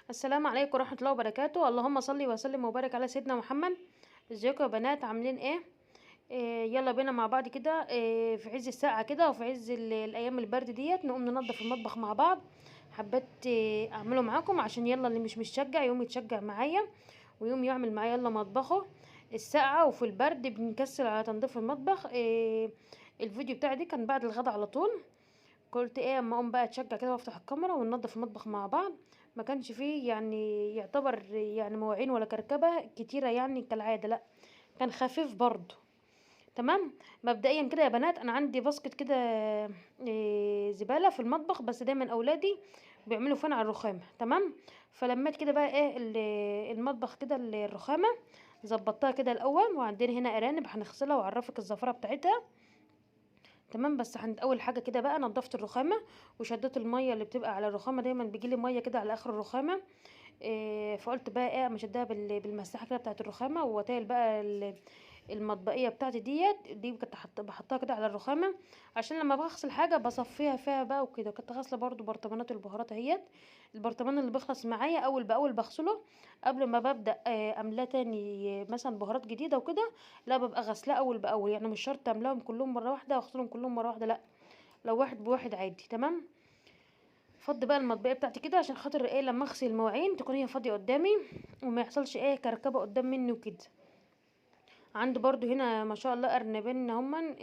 السلام عليكم ورحمة الله وبركاته. اللهم صل وسلم وبارك على سيدنا محمد. ازيكم يا بنات، عاملين ايه؟ يلا بينا مع بعض كده، في عز الساعة كده وفي عز الايام البرد ديت نقوم ننظف المطبخ مع بعض. حبيت اعمله معاكم عشان يلا اللي مش متشجع يوم يتشجع معايا ويوم يعمل معايا يلا مطبخه. الساعة وفي البرد بنكسل على تنظيف المطبخ. الفيديو بتاعي دي كان بعد الغدا على طول. قلت ايه اما اقوم بقى اتشجع كده وافتح الكاميرا وننضف المطبخ مع بعض. ما كانش فيه يعني يعتبر يعني مواعين ولا كركبه كتيره يعني كالعاده، لا، كان خفيف برضو. تمام. مبدئيا كده يا بنات انا عندي باسكت كده، زباله في المطبخ، بس دايما اولادي بيعملوا فن على الرخامه. تمام. فلميت كده بقى ايه المطبخ كده الرخامه، ظبطتها كده الاول. وعندنا هنا ارانب هنغسلها واعرفك الزفره بتاعتها. تمام. بس عند اول حاجه كده بقى نضفت الرخامه وشديت الميه اللي بتبقى على الرخامه، دايما بيجيلي ميه كده على اخر الرخامه. فقلت بقى ايه اما اشدها بالمساحه كده بتاعت الرخامه ووتايل بقى المطبقيه بتاعتي دي كنت بحطها كده على الرخامه عشان لما بغسل حاجه بصفيها فيها بقى وكده. كنت غاسله برضو برطمانات البهارات اهيت. البرطمان اللي بيخلص معايا اول باول بغسله قبل ما ببدا املاه تاني، مثلا بهارات جديده وكده. لا، ببقى غسلاه اول باول، يعني مش شرط املاهم كلهم مره واحده واغسلهم كلهم مره واحده، لا، لو واحد بواحد عادي. تمام. فضي بقى المطبقه بتاعتي كده عشان خاطر ايه لما اغسل المواعين تكون هي فاضيه قدامي وما يحصلش ايه كركبه قدام مني وكده. عندي برضو هنا ما شاء الله ارنبين هما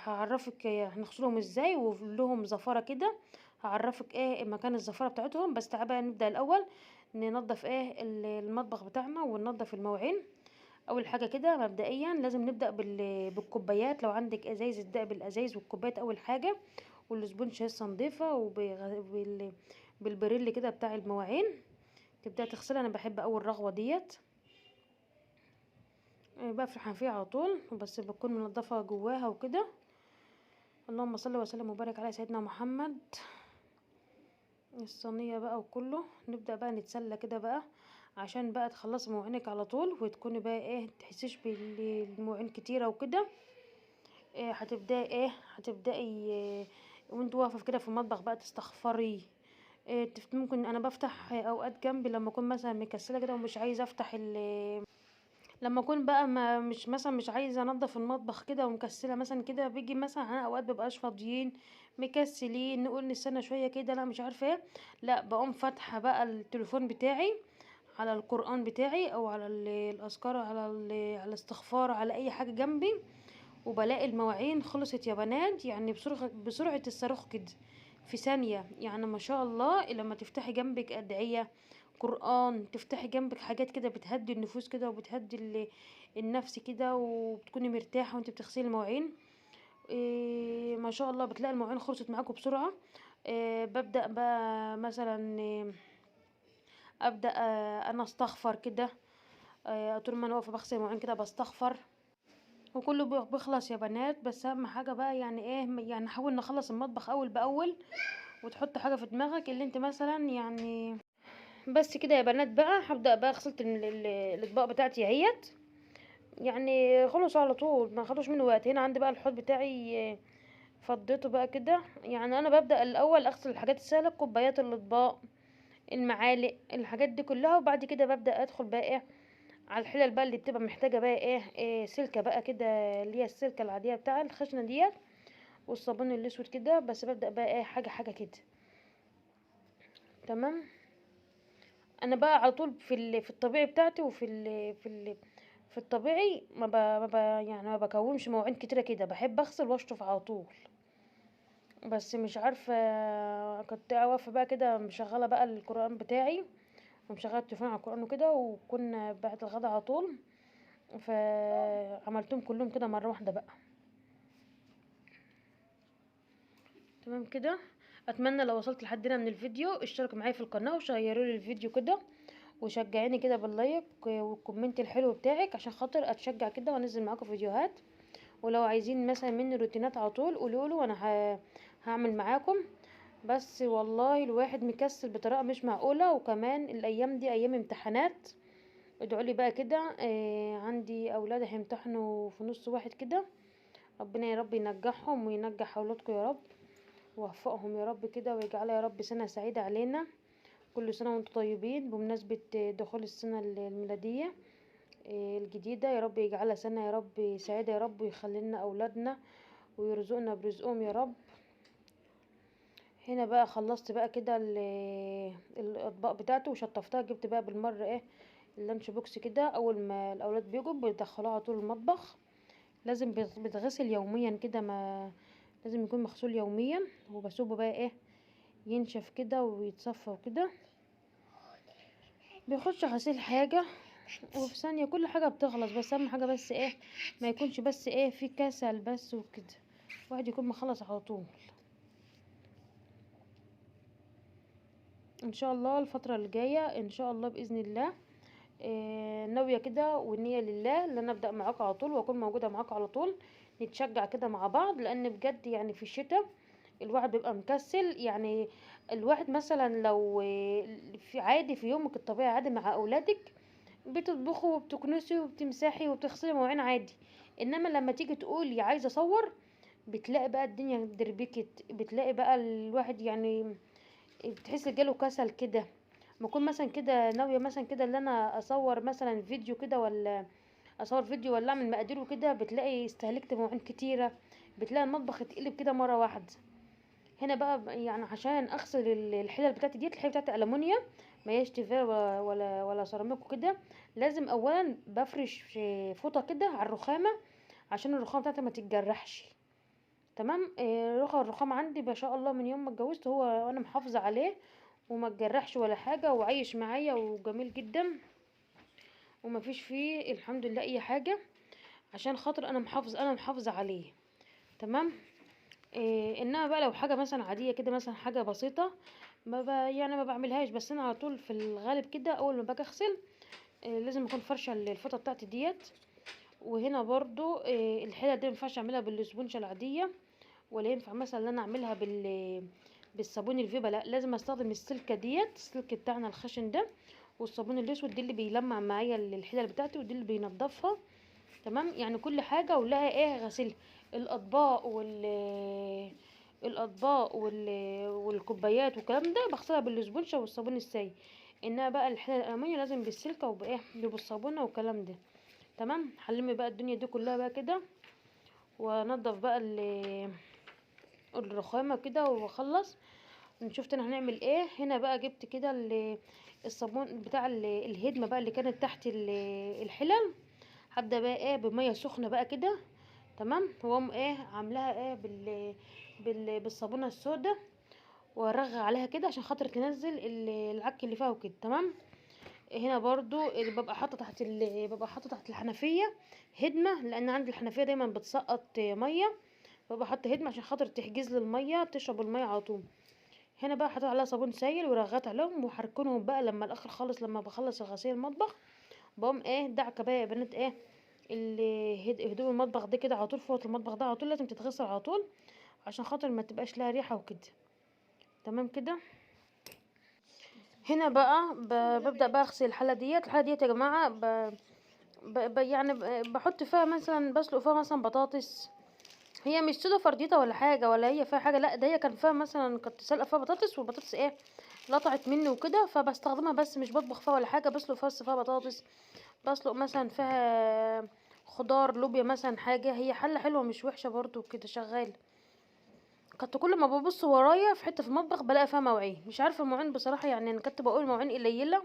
هعرفك هنغسلهم ازاي ولهم زفاره كده. هعرفك ايه مكان الزفاره بتاعتهم. بس تعالى بقى نبدا الاول ننظف ايه المطبخ بتاعنا وننظف المواعين. اول حاجه كده مبدئيا لازم نبدا بالكوبايات. لو عندك ازايز ابدا بالازايز والكوبايات اول حاجه، والسبونج لسه نضيفه بالبريل كده بتاع المواعين تبدا تغسلها. انا بحب اول رغوه ديت بقى في الحنفيه على طول، بس بكون منضفه جواها وكده. اللهم صل وسلم وبارك على سيدنا محمد. الصينيه بقى وكله نبدا بقى نتسلى كده بقى عشان بقى تخلصي مواعينك على طول وتكوني بقى ايه تحسيش بالمواعين كتيره وكده. هتبداي وانت واقفه كده في المطبخ بقى تستغفري. ممكن انا بفتح اوقات جنبي لما اكون مثلا مكسله كده ومش عايزه افتح لما اكون بقى ما مش مثلا مش عايزه انضف المطبخ كده ومكسله مثلا كده، بيجي مثلا انا اوقات مبقاش فاضيين مكسلين نقول نستنى شويه كده، لا مش عارفه ايه، لا بقوم فاتحه بقى التليفون بتاعي على القرآن بتاعي او على الاذكار، على الاستغفار، على اي حاجه جنبي، وبلاقي المواعين خلصت يا بنات يعني بسرعة الصاروخ كده في ثانية. يعني ما شاء الله لما تفتحي جنبك أدعية قرآن، تفتحي جنبك حاجات كده بتهدي النفوس كده وبتهدي النفس كده وبتكوني مرتاحة وانت بتغسلي المواعين. ما شاء الله بتلاقي المواعين خلصت معاكم بسرعة. ببدأ بقى مثلا أبدأ أنا أستغفر كده. طول ما أنا واقفة بغسل المواعين كده بستغفر وكله بيخلص يا بنات. بس اهم حاجه بقى يعني ايه، يعني نحاول نخلص المطبخ اول باول وتحط حاجه في دماغك اللي انت مثلا يعني. بس كده يا بنات بقى هبدا بقى غسلت الاطباق بتاعتي اهيت، يعني خلص على طول ما خدوش منه وقت. هنا عندي بقى الحوض بتاعي، فضيته بقى كده. يعني انا ببدا الاول اغسل الحاجات السهله، كوبايات الاطباق المعالق الحاجات دي كلها، وبعد كده ببدا ادخل بقى ايه على الحلل بقى اللي بتبقى محتاجه بقى إيه سلكه بقى كده، اللي هي السلكه العاديه بتاع الخشنه ديت والصابون الاسود كده. بس ببدأ بقى ايه حاجة حاجة كده. تمام. انا بقى على طول في الطبيعي بتاعتي في الطبيعي يعني ما بكومش مواعين كتيرة كده، بحب اغسل واشطف على طول. بس مش عارفة، كنت واقفة بقى كده مشغلة بقى القرآن بتاعي ومشغلة التليفون على القرآن وكده، وكنا بعد الغدا على طول فعملتهم كلهم كده مرة واحدة بقى. تمام كده. اتمنى لو وصلت لحد هنا من الفيديو اشتركوا معايا في القناه وشيروا لي الفيديو كده وشجعيني كده باللايك والكومنت الحلو بتاعك عشان خاطر اتشجع كده وانزل معاكم فيديوهات. ولو عايزين مثلا مني روتينات على طول قولوا وانا هعمل معاكم. بس والله الواحد مكسل بطريقه مش معقوله، وكمان الايام دي ايام امتحانات. ادعوا لي بقى كده، عندي اولاد هيمتحنوا في نص واحد كده، ربنا يا رب ينجحهم وينجح اولادكم يا رب، ووفقهم يا رب كده ويجعلها يا رب سنة سعيدة علينا كل سنة وانتم طيبين بمناسبة دخول السنة الميلادية الجديدة. يا رب يجعلها سنة يا رب سعيدة يا رب، ويخلي لنا أولادنا ويرزقنا برزقهم يا رب. هنا بقى خلصت بقى كده الأطباق بتاعته وشطفتها. جبت بقى بالمرة اللانش بوكس كده. أول ما الأولاد بيجوا بيدخلوها على طول المطبخ. لازم بيتغسل يوميا كده، ما لازم يكون مغسول يوميا. وبسيبه بقى ينشف كده ويتصفى وكده. بيخش غسيل حاجة وفي ثانية كل حاجة بتخلص. بس اهم حاجة بس ما يكونش بس في كسل بس وكده، واحد يكون مخلص على طول. ان شاء الله الفترة الجاية ان شاء الله بإذن الله ناوية كده والنية لله ان انا ابدأ معاكم على طول واكون موجودة معاكم على طول. نتشجع كده مع بعض، لان بجد يعني في الشتاء الواحد بيبقى مكسل. يعني الواحد مثلا لو في عادي في يومك الطبيعي عادي مع اولادك بتطبخي وبتكنسي وبتمسحي وبتغسلي مواعين عادي، انما لما تيجي تقولي عايزه اصور بتلاقي بقى الدنيا دربكت. بتلاقي بقى الواحد يعني بتحس جاله كسل كده. ما اكون مثلا كده ناويه مثلا كده اللي انا اصور مثلا فيديو كده، ولا اصور فيديو ولا اعمل مقادير وكده، بتلاقي استهلكت مواعين كتيره. بتلاقي المطبخ اتقلب كده مره واحده. هنا بقى يعني عشان اغسل الحلل بتاعتي ديت، الحلل بتاعتي المونيا ما هياش تيفال ولا سيراميك وكده. لازم اولا بفرش فوطه كده على الرخامه عشان الرخامه بتاعتي ما تتجرحش. تمام. الرخام عندي ما شاء الله من يوم ما اتجوزت هو وانا محافظه عليه وما اتجرحش ولا حاجه، وعايش معايا وجميل جدا وما فيش فيه الحمد لله اي حاجه، عشان خاطر انا محافظه عليه. تمام. انما بقى لو حاجه مثلا عاديه كده، مثلا حاجه بسيطه يعني ما بعملهاش. بس انا على طول في الغالب كده اول ما باجي اغسل لازم اكون فرشه الفوطه بتاعتي ديت. وهنا برضو الحله دي مينفعش اعملها بالاسبونشه العاديه، ولا ينفع مثلا ان انا اعملها بالصابون الفيبا. لا، لازم استخدم السلكه ديت، السلك بتاعنا الخشن ده، والصابون الاسود دي اللي بيلمع معايا الحلل بتاعتي ودي اللي بينضفها. تمام. يعني كل حاجه ولها غسيل. الاطباق والكوبايات والكلام ده بغسلها بالاسبونشه والصابون السائل. انها بقى الحلل الاماميه لازم بالسلكه بالصابونه والكلام ده. تمام. هلم بقى الدنيا دي كلها بقى كده وانضف بقى الرخامه كده واخلص. شفت انا هنعمل هنا بقى جبت كده الصابون بتاع الهدمه بقى اللي كانت تحت الحلل. هبدا بقى بميه سخنه بقى كده. تمام. واقوم عاملاها بالصابونه السوداء، وارغي عليها كده عشان خاطر تنزل العك اللي فيها وكده. تمام. هنا برضو اللي ببقى حاطه تحت الحنفيه هدمه، لان عندي الحنفيه دايما بتسقط ميه. ببقى حاطه هدمه عشان خاطر تحجز لي الميه، تشرب الميه على طول. هنا بقى حطيت عليها صابون سائل ورغيت عليهم وحركنهم بقى. لما الاخر خالص لما بخلص غسيل المطبخ بقوم دعكه بقى يا بنات هدوم المطبخ دي كده على طول. فوط المطبخ ده على طول لازم تتغسل على طول عشان خاطر ما تبقاش لها ريحه وكده. تمام كده. هنا بقى ببدا بقى اغسل الحله ديت يا جماعه. يعني بحط فيها مثلا، بسلق فيها مثلا بطاطس. هي مش سودا فرديته ولا حاجه، ولا هي فيها حاجه، لا ده هي كان فيها مثلا كنت سالقه فيها بطاطس، والبطاطس لطعت مني وكده، فبستخدمها بس مش بطبخ فيها ولا حاجه. بسلق فيها بس فيها بطاطس، بسلق مثلا فيها خضار لوبيا مثلا حاجه. هي حله حلوه مش وحشه برضو كده شغال. كنت كل ما ببص ورايا في حته في المطبخ بلاقي فيها مواعين. مش عارفه المواعين بصراحه، يعني انا كنت بقول مواعين قليله.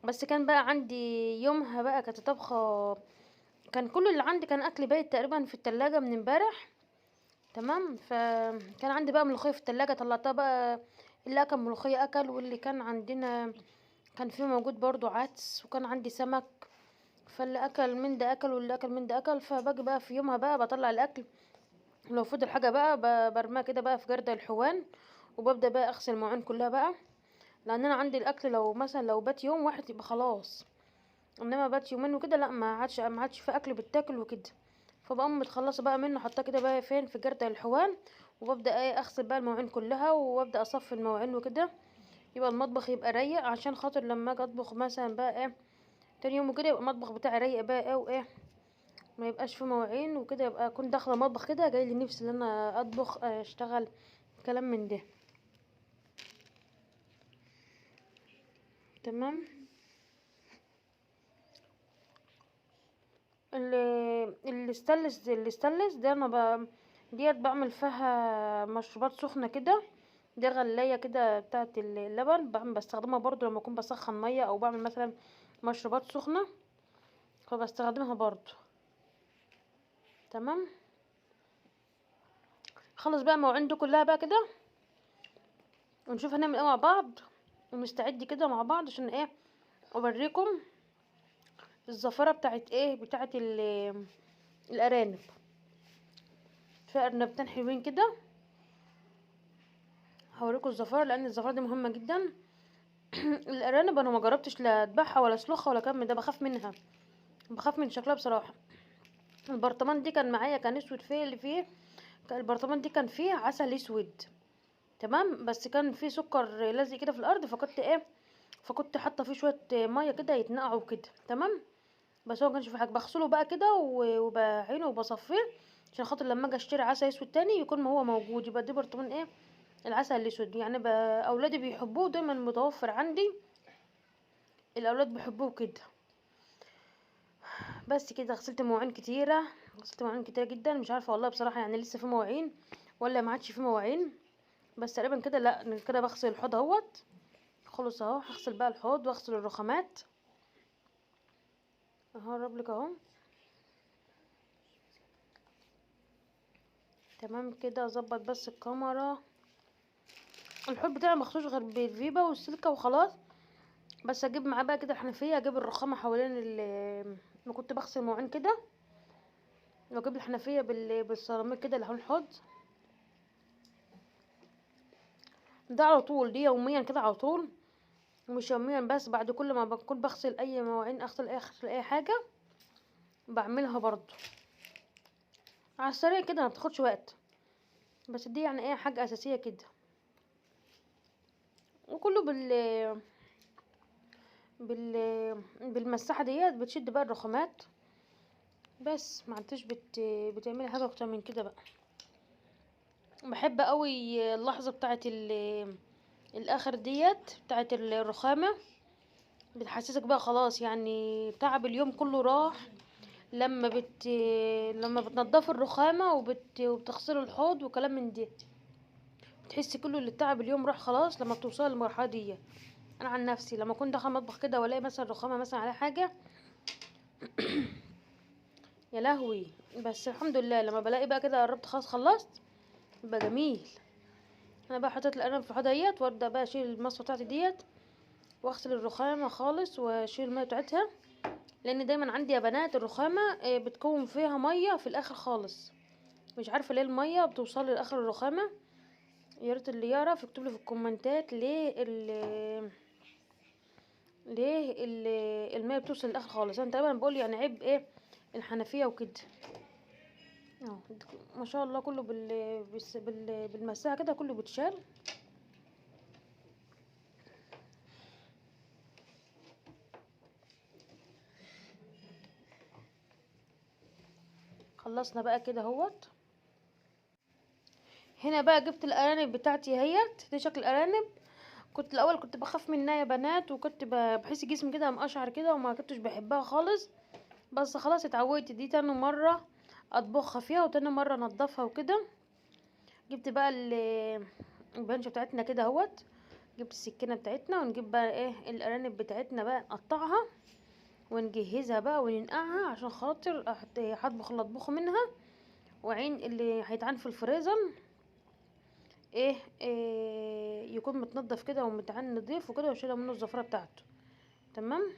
بس كان بقى عندي يومها بقى كانت طبخه، كان كل اللي عندي كان اكل بايت تقريبا في التلاجة من امبارح. تمام. فكان عندي بقى ملوخيه في التلاجة، طلعتها بقى. اللي اكل ملوخيه اكل، واللي كان عندنا كان فيه موجود برضو عدس، وكان عندي سمك. فاللي اكل من ده اكل واللي اكل من ده اكل. فباجي بقى في يومها بقى بطلع الاكل، ولو فضل حاجه بقى برميها كده بقى في جرد الحوان. وببدا بقى اغسل المواعين كلها بقى، لان انا عندي الاكل لو مثلا لو بات يوم واحد يبقى خلاص، انما بات يومين وكده لا، ما عادش في اكل بتاكل وكده. فبقوم متخلصه بقى منه، حطاه كده بقى فين في جرد الحوان. وببدا اغسل بقى المواعين كلها، وابدا اصفي المواعين وكده. يبقى المطبخ يبقى رايق، عشان خاطر لما اجي اطبخ مثلا بقى تاني يوم وكده يبقى المطبخ بتاعي رايق بقى ما يبقاش فيه مواعين وكده. يبقى اكون داخله مطبخ كده جاي لي نفسي ان انا اطبخ اشتغل كلام من ده. تمام. الاستانلس ده انا ديت بعمل فيها مشروبات سخنه كده. دي غلايه كده بتاعه اللبن، بستخدمها برضو لما اكون بسخن ميه او بعمل مثلا مشروبات سخنه، فبستخدمها برضو. تمام. خلص بقى المواعين دي كلها بقى كده، ونشوف هنعمل ايه مع بعض، ونستعد كده مع بعض عشان ايه اوريكم الزفاره بتاعت ايه بتاعت الارانب. في ارنبتين حلوين كده، هوريكم الزفاره لان الزفاره دي مهمه جدا. الارانب انا ما جربتش لا اذبحها ولا اسلخها ولا كم ده، بخاف منها، بخاف من شكلها بصراحه. البرطمان دي كان معايا كان اسود، فيه اللي فيه البرطمان دي كان فيه عسل اسود. تمام. بس كان فيه سكر لازق كده في الارض، فكنت حاطه فيه شويه ميه كده يتنقعوا كده. تمام. بس هو مكانش في حاجه، بغسله بقى كده وبعينه وبصفيه عشان خاطر لما اجي اشتري عسل اسود تاني يكون ما هو موجود، يبقى دي برطمان ايه العسل الاسود يعني. اولادي بيحبوه، دايما متوفر عندي، الاولاد بيحبوه كده. بس كده غسلت مواعين كتيره، غسلت مواعين كتيره جدا، مش عارفه والله بصراحه يعني لسه في مواعين ولا ما عادش في مواعين، بس تقريبا كده. لا كده بغسل الحوض اهوت خلص اهو. هغسل بقى الحوض واغسل الرخامات اهو، اقرب اهو. تمام كده. اظبط بس الكاميرا. الحوض بتاعي مخصوص غير بالفيبا والسلكه وخلاص. بس اجيب معاه بقى كده الحنفيه، اجيب الرخامه حوالين ما كنت بغسل مواعين كده، واجيب الحنفيه بالسيراميك كده اللي حوالين الحوض ده على طول. دي يوميا كده على طول، ومش يوميا بس، بعد كل ما بكون بغسل اي مواعين، اغسل اي حاجه بعملها برضو على السريع كده، ما بتاخدش وقت. بس دي يعني ايه حاجه اساسيه كده. وكله بال بالمساحه ديت بتشد بقى الرخامات. بس ما عدتش بتعملي حاجه اكتر من كده بقى. بحب قوي اللحظه بتاعه الاخر ديت بتاعه الرخامه، بتحسسك بقى خلاص يعني تعب اليوم كله راح. لما لما بتنضف الرخامه وبتغسل الحوض وكلام من دي، بتحسي كله اللي تعب اليوم راح خلاص لما بتوصل للمرحله دي. انا عن نفسي لما كنت داخله المطبخ كده والاقي مثلا رخامه مثلا على حاجه، يا لهوي. بس الحمد لله لما بلاقي بقى كده قربت خلاص خلصت، يبقى جميل. انا بقى حطيت القلم في الحوض ديت، وابدا بقى اشيل المصفى بتاعتي ديت، واغسل الرخامه خالص واشيل الميه بتاعتها، لان دايما عندي يا بنات الرخامه بتكون فيها ميه في الاخر خالص. مش عارفه ليه الميه بتوصل لاخر الرخامه. يا ريت اللي يعرف يكتب لي في الكومنتات الميه بتوصل للاخر خالص. انا تقريبا بقول يعني عيب ايه الحنفيه وكده اهو. ما شاء الله كله بالمساحه كده كله بتشال. خلصنا بقى كده اهوت. هنا بقى جبت الارانب بتاعتي اهيت. دي شكل الارانب. كنت الاول كنت بخاف منها يا بنات، وكنت بحس جسمي كده مقشعر كده وما كنتش بحبها خالص. بس خلاص اتعودت. دي تاني مره اطبخها فيها وتاني مره انضفها وكده. جبت بقى البنشه بتاعتنا كده اهوت، جبت السكينه بتاعتنا، ونجيب بقى ايه الارانب بتاعتنا بقى نقطعها ونجهزها بقى وننقعها عشان خاطر هطبخ اللي اطبخه منها، وعين اللي هيتعان في الفريزر إيه يكون متنضف كده ومتعان نضيف وكده، وشيلها منه الزفره بتاعته. تمام.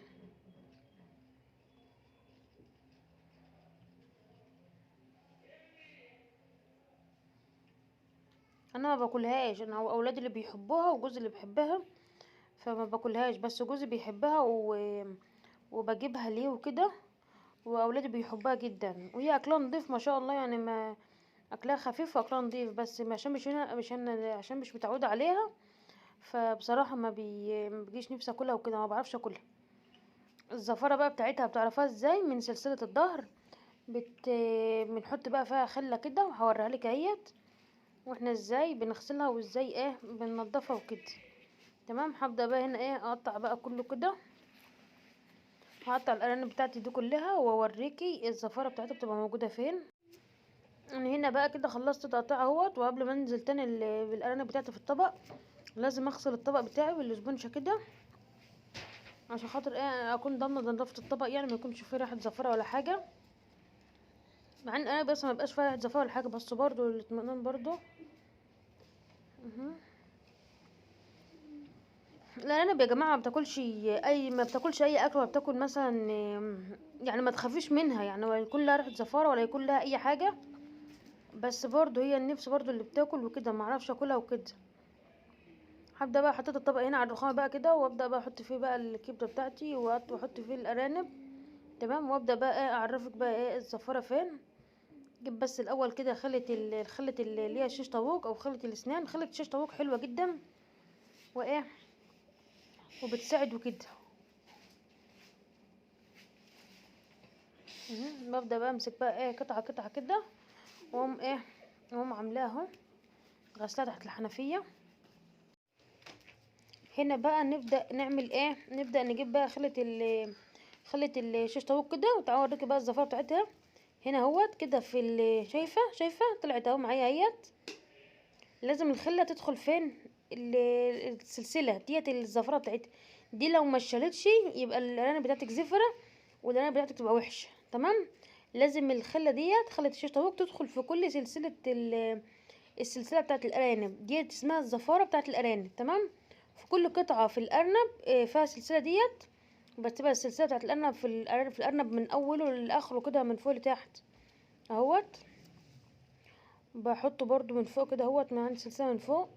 انا ما باكلهاش، انا اولادي اللي بيحبوها وجوزي اللي بيحبها، فما باكلهاش. بس جوزي بيحبها وبجيبها ليه وكده، واولادي بيحبوها جدا، وهي اكلها نضيف ما شاء الله يعني. ما اكلها خفيف واكلها نضيف، بس عشان عشان مش متعوده عليها، فبصراحه ما بيجيش نفسي اكلها وكده، ما بعرفش اكلها. الزفاره بقى بتاعتها بتعرفها ازاي؟ من سلسله الظهر. بنحط بقى فيها خله كده، وهوريها لك اهيت، واحنا ازاي بنغسلها وازاي ايه بننضفها وكده. تمام. هبدأ بقى هنا ايه اقطع بقى كله كده، هقطع الارانب بتاعتي دي كلها واوريكي الزفاره بتاعتها بتبقى موجوده فين. انا هنا بقى كده خلصت تقطيع اهوت، وقبل ما انزل تاني بالارانب بتاعتي في الطبق لازم اغسل الطبق بتاعي بالاسبونشه كده، عشان خاطر ايه اكون ضامنه نظافه الطبق، يعني ما يكونش فيه ريحه زفره ولا حاجه، مع ان انا بس ما بقاش فيها ريحه زفره ولا حاجه، بس برضو الاطمئنان برضو. الارانب يا جماعه ما بتاكلش اي اكل، ولا بتاكل مثلا يعني ما تخافيش منها، يعني ولا يكون لها ريحه زفاره ولا يكون لها اي حاجه، بس برضو هي النفس برضو اللي بتاكل وكده، ما اعرفش اكلها وكده. هبدا بقى حطيت الطبق هنا على الرخامه بقى كده، وابدا بقى احط فيه بقى الكبده بتاعتي واحط فيه الارانب. تمام. وابدا بقى ايه اعرفك بقى ايه الزفاره فين. جيب بس الاول كده خلة اللي هي شيش طاووق او خلة الاسنان، خلة شيش طاووق حلوه جدا وايه وبتساعد وكده. ببدا بقى امسك بقى ايه قطعه قطعه كده، واقوم عاملاها اهو، غسلها تحت الحنفيه. هنا بقى نبدا نعمل ايه، نبدا نجيب بقى خلة الشيش طاووق كده، وتعالى اوريكي بقى الزفاره بتاعتها. هنا اهوت كده في شايفه طلعت اهو معايا اهيت. لازم الخله تدخل فين السلسله ديت الزفره بتاعتها دي، لو ما اتشالتش يبقى الارانب بتاعتك زفره، والارانب بتاعتك تبقى وحشه. تمام. لازم الخله ديت خله الشيش طاووق تدخل في كل السلسله بتاعت الارانب ديت، اسمها الزفاره بتاعت الارانب. تمام. في كل قطعه في الارنب فيها السلسله ديت، بس تبقى السلسله بتاعت الارنب في الارنب من اوله لاخره كده، من فوق لتحت اهوت. بحطه برضو من فوق كده اهوت، من عند السلسله من فوق.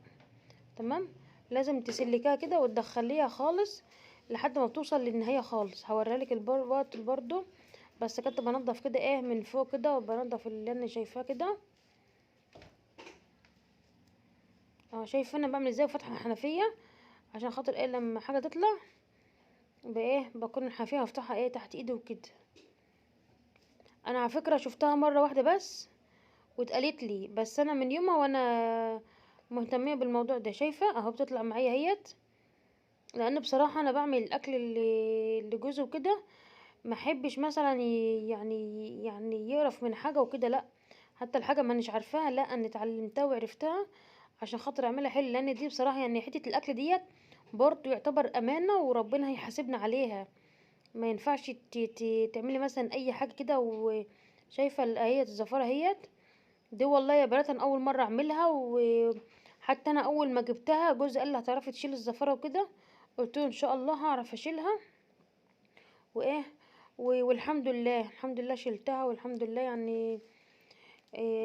تمام. لازم تسلكيها كده وتدخليها خالص لحد ما بتوصل للنهايه خالص. هوريها لك برضو، بس كنت بنضف كده ايه من فوق كده، وبنضف اللي انا شايفاه كده. شايفه انا بعمل ازاي، وفاتحه الحنفيه عشان خاطر ايه لما حاجه تطلع بايه بكون الحنفيه مفتوحه ايه تحت ايدي وكده. انا على فكره شفتها مره واحده بس واتقالت لي، بس انا من يومها وانا مهتميه بالموضوع ده. شايفه اهو بتطلع معايا اهيت، لان بصراحه انا بعمل الاكل اللي جوزي وكده، ما احبش مثلا يعني يقرف من حاجه وكده، لا. حتى الحاجه ما انيش عارفاها، لا انا اتعلمتها وعرفتها عشان خاطر اعملها حلو، لان دي بصراحه يعني حته الاكل ديت برضو يعتبر امانه، وربنا هيحاسبنا عليها. ما ينفعش تعملي مثلا اي حاجه كده. وشايفه هي الزفاره هيت دي، والله يا بنات انا اول مره اعملها، وحتى انا اول ما جبتها جوزي قال لي هتعرفي تشيلي الزفاره وكده، قلت له ان شاء الله هعرف اشيلها وايه والحمد لله الحمد لله شلتها، والحمد لله يعني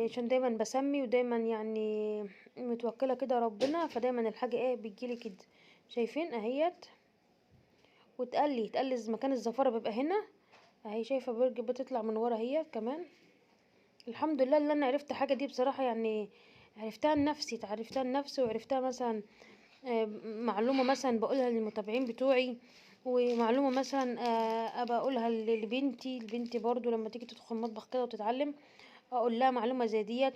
عشان دايما بسمي ودايما يعني متوكله كده ربنا، فدايما الحاجه ايه بتجيلي كده. شايفين اهيت، اتقلي مكان الزفاره بيبقى هنا اهي. شايفه برج بتطلع من ورا هي كمان. الحمد لله اللي انا عرفت حاجه دي بصراحه، يعني عرفتها لنفسي وعرفتها مثلا معلومه مثلا بقولها للمتابعين بتوعي، ومعلومه مثلا ابقى اقولها لبنتي برضو لما تيجي تدخل المطبخ كده وتتعلم، اقول لها معلومه زي ديت.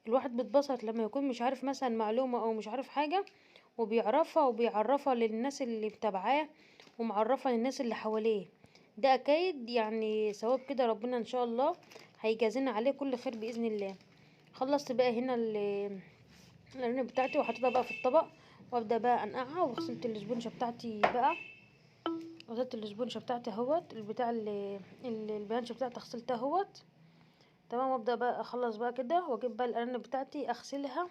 الواحد بيتبسط لما يكون مش عارف مثلا معلومه او مش عارف حاجه، وبيعرفها للناس اللي متابعاه، ومعرفها للناس اللي حواليه. ده اكيد يعني ثواب كده، ربنا ان شاء الله هيجازينا عليه كل خير باذن الله. خلصت بقى هنا الارنب بتاعتي وحطيتها بقى في الطبق، وابدا بقى انقعها. وغسلت الاسبونشه بتاعتي بقى، غسلت الاسبونشه بتاعتي اهوت، البتاع البيانشه بتاعتي غسلتها اهوت. تمام. وابدا بقى اخلص بقى كده، واجيب بقى الارنب بتاعتي اغسلها.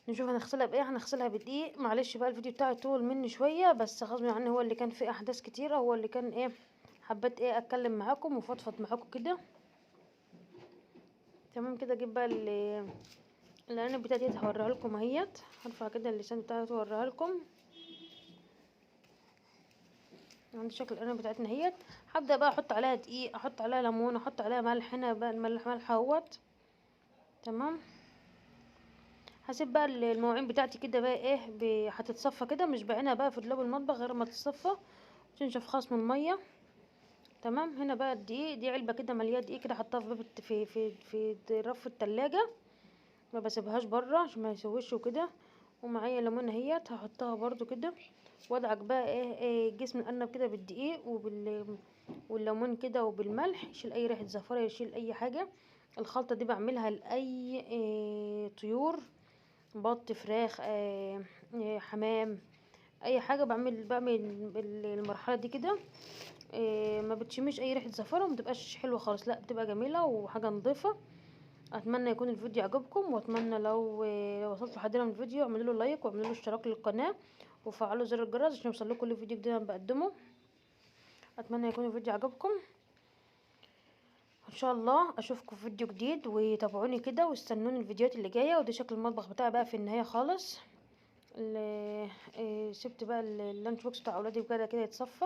نشوف هنغسلها بايه، هنغسلها بدقيق. معلش بقى الفيديو بتاعي طول مني شويه، بس غصب عني هو اللي كان فيه احداث كتيره، هو اللي كان ايه حبيت ايه اتكلم معاكم وفضفض معاكم كده. تمام كده. اجيب بقى الارنب بتاعتي هوريها لكم اهيت، هرفع كده اللسان بتاعي واوريها لكم. عندي شكل الارنب بتاعتنا اهيت. هبدا بقى احط عليها دقيق، احط عليها ليمون، احط عليها ملح. هنا بقى ملح اهوت. تمام. هسيب بقى المواعين بتاعتي كده بقى ايه هتتصفى كده، مش بعينها بقى في دولاب المطبخ غير ما تتصفى وتنشف خالص من الميه. تمام. هنا بقى الدقيق، دي علبه كده مليانه دقيق كده، حطها في باب في رف التلاجة، ما بسيبهاش بره عشان ما يسويش وكده. ومعايا ليمونه اهيت هحطها برضو كده، وادعك بقى ايه جسم الارنب كده بالدقيق والليمون كده وبالملح، يشيل اي ريحه زفاره، يشيل اي حاجه. الخلطه دي بعملها لاي طيور، بط، فراخ، حمام، اي حاجه. بعمل المرحله دي كده. ما بتشميش اي ريحه زفاره وما بتبقاش حلوه خالص، لا بتبقى جميله وحاجه نظيفه. اتمنى يكون الفيديو عجبكم، واتمنى لو وصلت لحد هنا من الفيديو اعملوا له لايك واعملوا له اشتراك للقناه وفعلوا زر الجرس عشان يوصل لكم كل فيديو جديد انا بقدمه. اتمنى يكون الفيديو عجبكم. ان شاء الله اشوفكم في فيديو جديد، وتابعوني كده واستنوني الفيديوهات اللي جايه. ودي شكل المطبخ بتاعي بقى في النهايه خالص. سبت بقى اللانش بوكس بتاع اولادي كده كده يتصفى.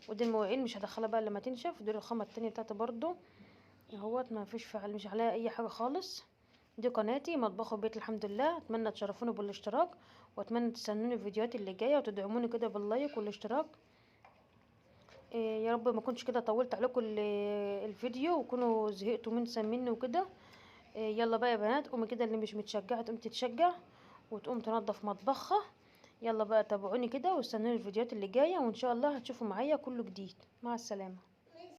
ودي المواعين مش هدخلها بقى لما تنشف. ودي الخامه التانية بتاعتي برضو اهوت، ما فيش فعل، مش عليها اي حاجه خالص. دي قناتي مطبخ وبيت الحمد لله. اتمنى تشرفوني بالاشتراك، واتمنى تستنوني الفيديوهات اللي جايه وتدعموني كده باللايك والاشتراك. يا رب ما كنتش كده طولت عليكم الفيديو وكونوا زهقتوا مني وكده. يلا بقى يا بنات، قومي كده اللي مش متشجعه تقوم تتشجع وتقوم تنظف مطبخها. يلا بقى تابعوني كده واستنوني الفيديوهات اللي جايه، وان شاء الله هتشوفوا معايا كله جديد. مع السلامه.